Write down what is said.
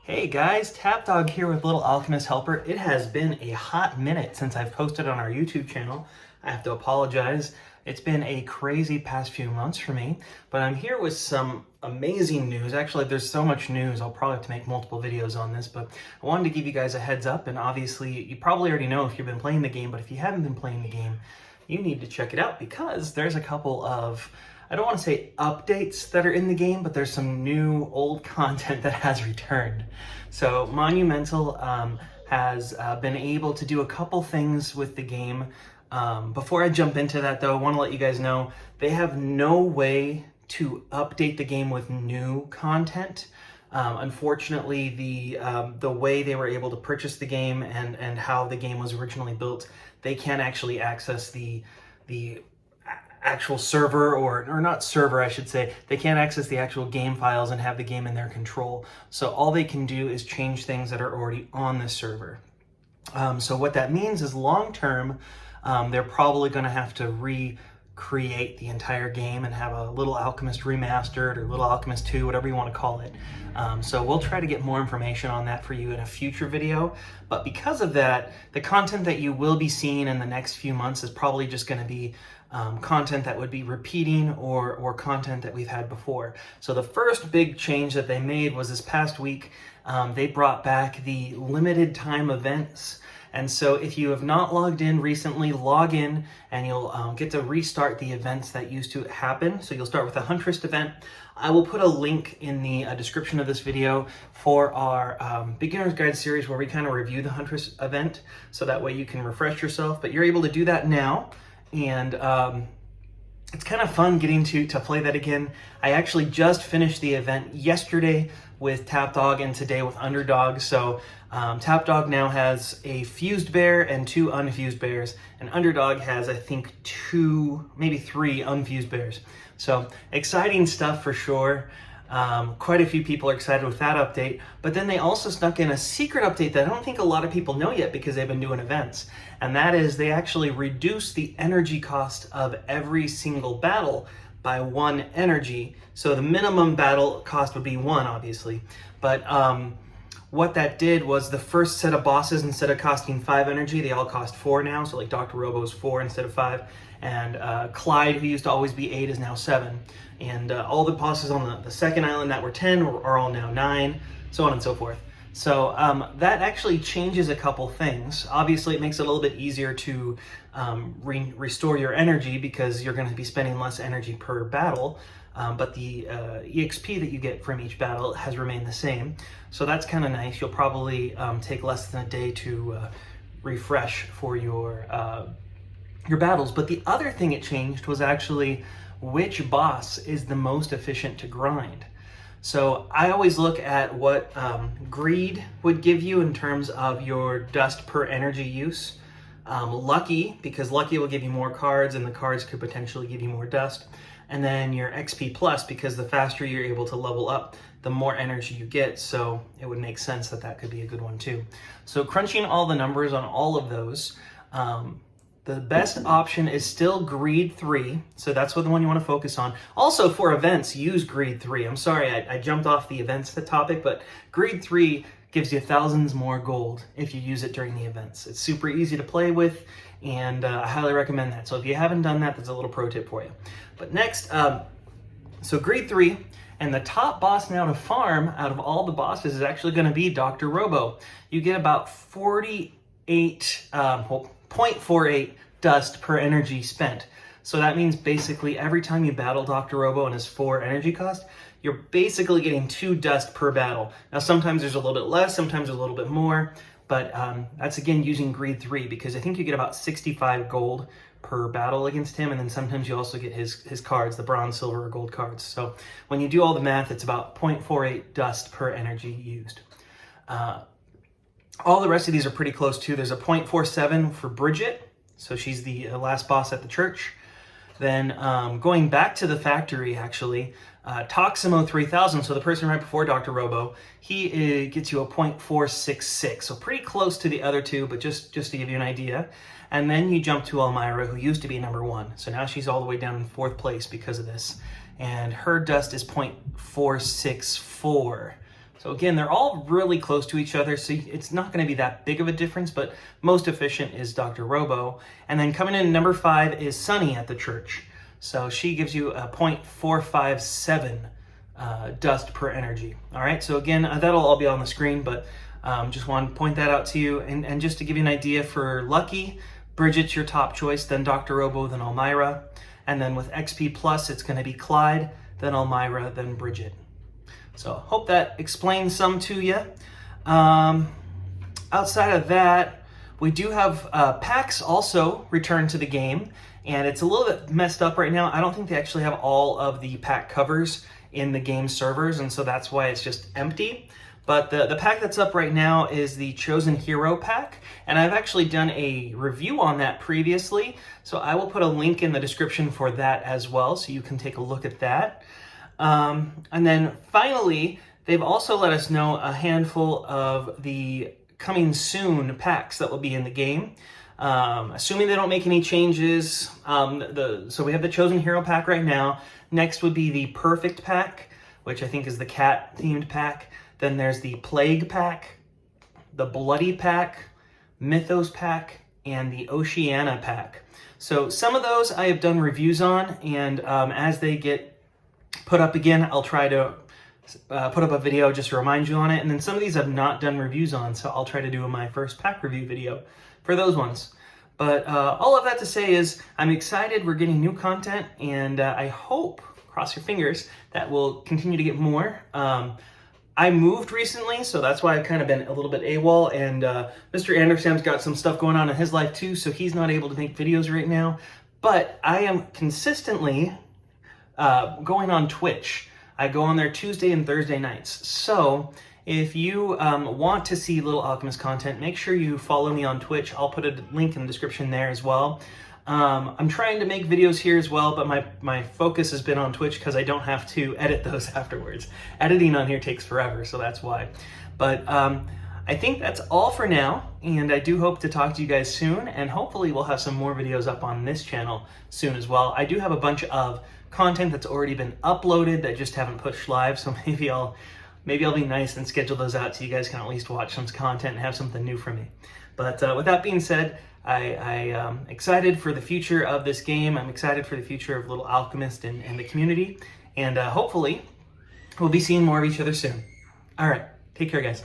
Hey guys, Tapdawg here with Little Alchemist Helper. It has been a hot minute since I've posted on our YouTube channel. I have to apologize. It's been a crazy past few months for me, but I'm here with some amazing news. Actually, there's so much news, I'll probably have to make multiple videos on this, but I wanted to give you guys a heads up, and obviously you probably already know if you've been playing the game, but if you haven't been playing the game, you need to check it out because there's a couple of, I don't want to say updates that are in the game, but there's some new old content that has returned. So Monumental has been able to do a couple things with the game. Before I jump into that though, I want to let you guys know they have no way to update the game with new content. Unfortunately, the way they were able to purchase the game and how the game was originally built, they can't actually access the actual server, or not server, I should say. They can't access the actual game files and have the game in their control. So all they can do is change things that are already on the server. So what that means is long term, they're probably going to have to recreate the entire game and have a Little Alchemist remastered or Little Alchemist 2, whatever you want to call it. So we'll try to get more information on that for you in a future video. But because of that, the content that you will be seeing in the next few months is probably just going to be content that would be repeating or content that we've had before. So the first big change that they made was this past week, they brought back the limited time events. And so if you have not logged in recently, log in and you'll get to restart the events that used to happen. So you'll start with the Huntress event. I will put a link in the description of this video for our Beginner's Guide series where we kind of review the Huntress event. So that way you can refresh yourself, but you're able to do that now. And it's kind of fun getting to play that again. I actually just finished the event yesterday with Tapdawg and today with Underdog. So Tapdawg now has a fused bear and 2 unfused bears, and Underdog has, I think, 2, maybe 3 unfused bears. So exciting stuff for sure. Quite a few people are excited with that update, but then they also snuck in a secret update that I don't think a lot of people know yet because they've been doing events, and that is they actually reduce the energy cost of every single battle by 1 energy. So the minimum battle cost would be 1, obviously, but what that did was the first set of bosses, instead of costing 5 energy, they all cost 4 now. So like Dr. Robo's 4 instead of 5, and Clyde, who used to always be 8, is now 7. And all the bosses on the second island that were 10 are all now 9, so on and so forth. So that actually changes a couple things. Obviously, it makes it a little bit easier to restore your energy because you're going to be spending less energy per battle. But the EXP that you get from each battle has remained the same. So that's kind of nice. You'll probably take less than a day to refresh for your battles. But the other thing it changed was actually which boss is the most efficient to grind. So I always look at what greed would give you in terms of your dust per energy use. Lucky, because lucky will give you more cards and the cards could potentially give you more dust. And then your XP plus, because the faster you're able to level up, the more energy you get. So it would make sense that that could be a good one too. So crunching all the numbers on all of those, the best option is still Greed 3, so that's what the one you want to focus on. Also for events, use Greed 3. I'm sorry, I jumped off the events topic, but Greed 3 gives you thousands more gold if you use it during the events. It's super easy to play with, and I highly recommend that. So if you haven't done that, that's a little pro tip for you. But next, so Greed 3, and the top boss now to farm out of all the bosses is actually going to be Dr. Robo. You get about 0.48 dust per energy spent. So that means basically every time you battle Dr. Robo and his 4 energy cost, you're basically getting 2 dust per battle. Now sometimes there's a little bit less, sometimes a little bit more, but that's again using Greed 3 because I think you get about 65 gold per battle against him, and then sometimes you also get his cards, the bronze, silver, or gold cards. So when you do all the math, it's about 0.48 dust per energy used. All the rest of these are pretty close too. There's a 0.47 for Bridget, so she's the last boss at the church. Then going back to the factory, actually, Toximo 3000, so the person right before Dr. Robo, he gets you a 0.466, so pretty close to the other two, but just to give you an idea. And then you jump to Elmira, who used to be number 1, so now she's all the way down in 4th place because of this. And her dust is 0.464. So again, they're all really close to each other, so it's not going to be that big of a difference, but most efficient is Dr. Robo. And then coming in number 5 is Sunny at the church. So she gives you a 0.457 dust per energy. All right, so again, that'll all be on the screen, but just want to point that out to you. And just to give you an idea for Lucky, Bridget's your top choice, then Dr. Robo, then Elmira. And then with XP Plus, it's going to be Clyde, then Elmira, then Bridget. So hope that explains some to you. Outside of that, we do have packs also return to the game, and it's a little bit messed up right now. I don't think they actually have all of the pack covers in the game servers, and so that's why it's just empty. But the pack that's up right now is the Chosen Hero pack, and I've actually done a review on that previously, so I will put a link in the description for that as well, so you can take a look at that. And then finally, they've also let us know a handful of the coming soon packs that will be in the game. Assuming they don't make any changes, so we have the Chosen Hero pack right now. Next would be the Perfect pack, which I think is the cat themed pack. Then there's the Plague pack, the Bloody pack, Mythos pack, and the Oceania pack. So some of those I have done reviews on, and as they get put up again, I'll try to put up a video just to remind you on it. And then some of these I've not done reviews on, so I'll try to do my first pack review video for those ones. But all of that to say is I'm excited. We're getting new content, and I hope, cross your fingers, that we'll continue to get more. I moved recently, so that's why I've kind of been a little bit AWOL, and Mr. Anderson's got some stuff going on in his life too, so he's not able to make videos right now. But I am consistently going on Twitch. I go on there Tuesday and Thursday nights. So if you want to see Little Alchemist content, make sure you follow me on Twitch. I'll put a link in the description there as well. I'm trying to make videos here as well, but my focus has been on Twitch because I don't have to edit those afterwards. Editing on here takes forever, so that's why. But I think that's all for now, and I do hope to talk to you guys soon, and hopefully we'll have some more videos up on this channel soon as well. I do have a bunch of content that's already been uploaded that just haven't pushed live, so maybe I'll be nice and schedule those out so you guys can at least watch some content and have something new from me. But with that being said, I am excited for the future of this game. I'm excited for the future of Little Alchemist and the community, and hopefully we'll be seeing more of each other soon. All right, take care, guys.